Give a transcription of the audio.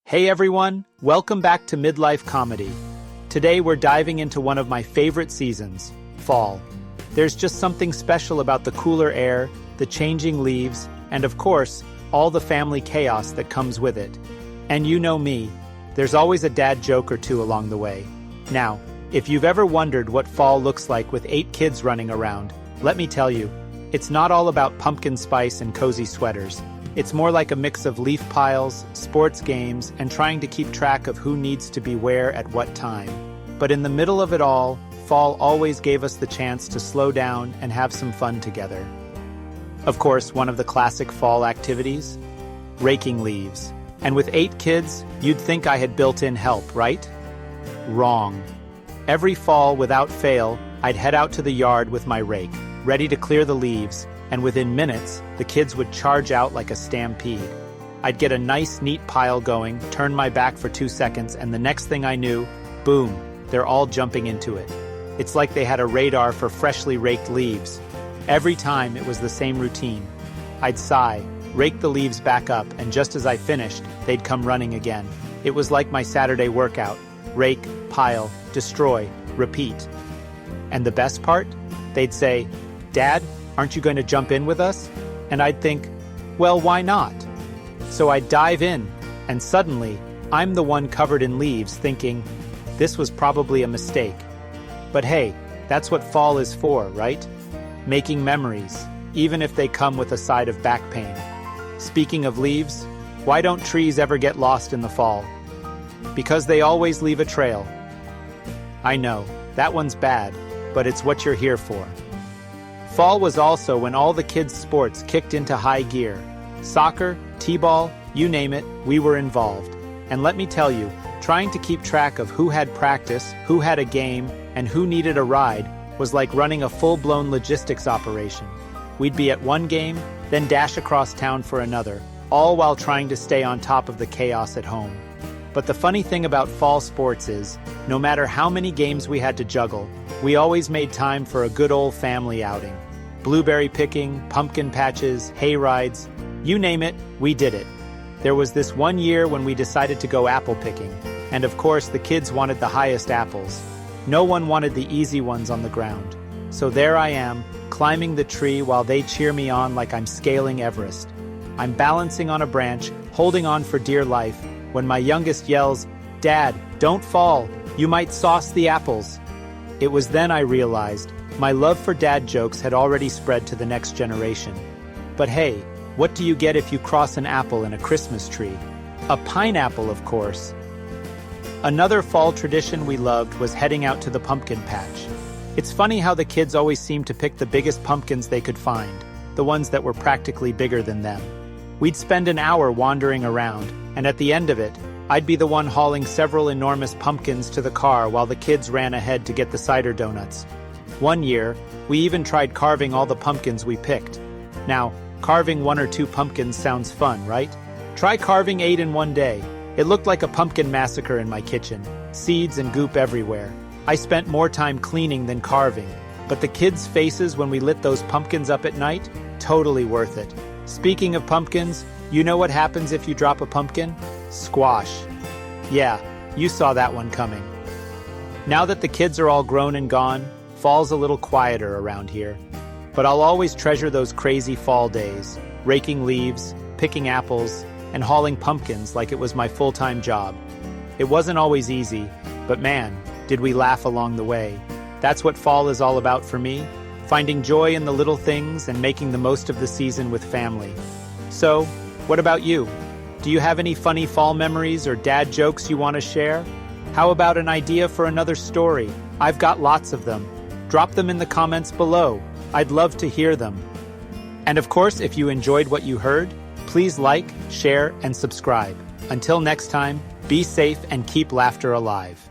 Hey everyone, welcome back to Midlife Comedy. Today we're diving into one of my favorite seasons, fall. There's just something special about the cooler air, the changing leaves, and of course, all the family chaos that comes with it. And you know me, there's always a dad joke or two along the way. Now, if you've ever wondered what fall looks like with 8 kids running around, let me tell you, it's not all about pumpkin spice and cozy sweaters. It's more like a mix of leaf piles, sports games, and trying to keep track of who needs to be where at what time. But in the middle of it all, fall always gave us the chance to slow down and have some fun together. Of course, one of the classic fall activities? Raking leaves. And with 8 kids, you'd think I had built-in help, right? Wrong. Every fall, without fail, I'd head out to the yard with my rake, ready to clear the leaves, and within minutes, the kids would charge out like a stampede. I'd get a nice, neat pile going, turn my back for 2 seconds, and the next thing I knew, boom, they're all jumping into it. It's like they had a radar for freshly raked leaves. Every time, it was the same routine. I'd sigh, rake the leaves back up, and just as I finished, they'd come running again. It was like my Saturday workout. Rake, pile, destroy, repeat. And the best part? They'd say, "Dad, aren't you going to jump in with us?" And I'd think, well, why not? So I'd dive in, and suddenly, I'm the one covered in leaves thinking, this was probably a mistake. But hey, that's what fall is for, right? Making memories, even if they come with a side of back pain. Speaking of leaves, why don't trees ever get lost in the fall? Because they always leave a trail. I know, that one's bad, but it's what you're here for. Fall was also when all the kids' sports kicked into high gear. Soccer, t-ball, you name it, we were involved. And let me tell you, trying to keep track of who had practice, who had a game, and who needed a ride was like running a full-blown logistics operation. We'd be at one game, then dash across town for another, all while trying to stay on top of the chaos at home. But the funny thing about fall sports is, no matter how many games we had to juggle, we always made time for a good old family outing. Blueberry picking, pumpkin patches, hay rides, you name it, we did it. There was this one year when we decided to go apple picking, and of course the kids wanted the highest apples. No one wanted the easy ones on the ground. So there I am, climbing the tree while they cheer me on like I'm scaling Everest. I'm balancing on a branch, holding on for dear life, when my youngest yells, "Dad, don't fall, you might sauce the apples." It was then I realized, my love for dad jokes had already spread to the next generation. But hey, what do you get if you cross an apple in a Christmas tree? A pineapple, of course. Another fall tradition we loved was heading out to the pumpkin patch. It's funny how the kids always seemed to pick the biggest pumpkins they could find, the ones that were practically bigger than them. We'd spend an hour wandering around, and at the end of it, I'd be the one hauling several enormous pumpkins to the car while the kids ran ahead to get the cider donuts. One year, we even tried carving all the pumpkins we picked. Now, carving 1 or 2 pumpkins sounds fun, right? Try carving 8 in one day. It looked like a pumpkin massacre in my kitchen. Seeds and goop everywhere. I spent more time cleaning than carving. But the kids' faces when we lit those pumpkins up at night? Totally worth it. Speaking of pumpkins, you know what happens if you drop a pumpkin? Squash. Yeah, you saw that one coming. Now that the kids are all grown and gone, fall's a little quieter around here. But I'll always treasure those crazy fall days, raking leaves, picking apples, and hauling pumpkins like it was my full-time job. It wasn't always easy, but man, did we laugh along the way. That's what fall is all about for me, finding joy in the little things and making the most of the season with family. So, what about you? Do you have any funny fall memories or dad jokes you want to share? How about an idea for another story? I've got lots of them. Drop them in the comments below. I'd love to hear them. And of course, if you enjoyed what you heard, please like, share, and subscribe. Until next time, be safe and keep laughter alive.